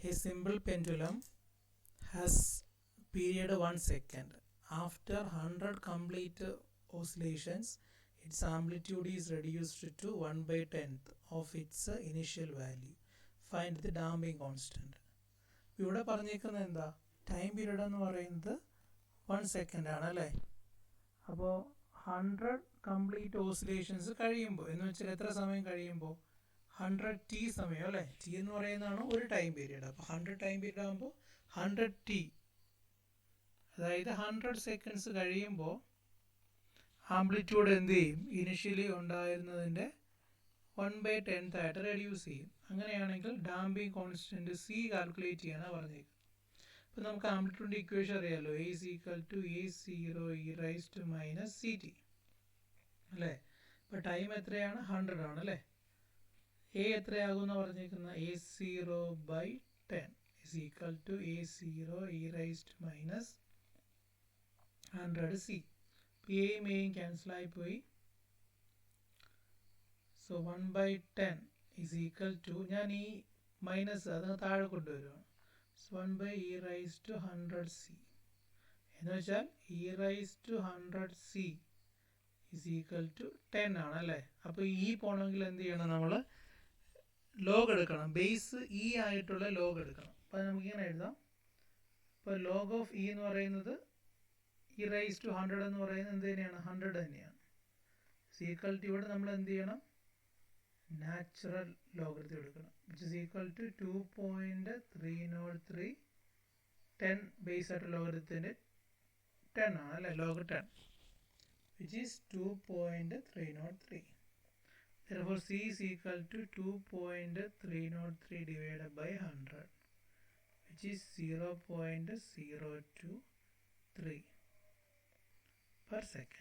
A simple pendulum has period 1 second. After 100 complete oscillations, its amplitude is reduced to 1/10th of its initial value. Find the damping constant. ഇവിടെ പറഞ്ഞേക്കുന്നത് എന്താ, time period എന്ന് പറയുന്നത് 1 second ആണ് അല്ലേ. അപ്പോൾ 100 complete oscillations കഴിയുമ്പോൾ എന്ന് വെച്ചാൽ എത്ര സമയം കഴിയുമ്പോൾ 100t സമയം അല്ലേ. ടി എന്ന് പറയുന്നതാണ് ഒരു ടൈം പീരീഡ്. അപ്പോൾ 100 ടൈം പീരീഡ് ആകുമ്പോൾ 100t, അതായത് 100 സെക്കൻഡ്സ് കഴിയുമ്പോൾ ആംപ്ലിറ്റ്യൂഡ് എന്ത് ചെയ്യും, ഇനിഷ്യലി ഉണ്ടായിരുന്നതിൻ്റെ 1/10th ആയിട്ട് റെഡ്യൂസ് ചെയ്യും. അങ്ങനെയാണെങ്കിൽ ഡാമ്പിംഗ് കോൺസ്റ്റൻറ്റ് സി കാൽക്കുലേറ്റ് ചെയ്യാനാണ് പറഞ്ഞേക്കുന്നത്. അപ്പോൾ നമുക്ക് ആംപ്ലിറ്റ്യൂഡിൻ്റെ ഇക്വേഷൻ അറിയാമല്ലോ, A is equal to A0 e raise to minus CT അല്ലേ. ഇപ്പോൾ ടൈം എത്രയാണ്, 100 ആണ് അല്ലേ. എ എത്രയാകുമെന്ന് പറഞ്ഞേക്കുന്നത് A0/10 is equal to A0 e raise to minus 100C. എയും എയും ക്യാൻസൽ ആയി പോയി. സോ 1/10 is equal to, ഞാൻ ഈ മൈനസ് അത് താഴെ കൊണ്ടുവരുവാണ്. 1/e റൈസ് ടു 100C എന്ന് വെച്ചാൽ e raise to 100C is equal to 10 ആണ് അല്ലേ. അപ്പോൾ ഈ പോകണമെങ്കിൽ എന്ത് ചെയ്യണം, നമ്മൾ ലോഗ് എടുക്കണം, ബേസ് ഇ ആയിട്ടുള്ള ലോഗ് എടുക്കണം. അപ്പോൾ നമുക്കിങ്ങനെ എഴുതാം. ഇപ്പോൾ ലോഗ് ഓഫ് ഇ എന്ന് പറയുന്നത് e റൈസ് ടു 100 എന്ന് പറയുന്നത് എന്ത് തന്നെയാണ്, 100 തന്നെയാണ്. ഈക്വൽ ടു ഇവിടെ നമ്മൾ എന്ത് ചെയ്യണം, നാച്ചുറൽ ലോഗരിതം എടുക്കണം, which is equal to 2.303. 10 base ആയിട്ട് ലോഗരിതത്തിൻ്റെ 10 ആണ് അല്ലേ, log 10, which is 2.303. Therefore C is equal to 2.303 divided by 100, which is 0.023 per second.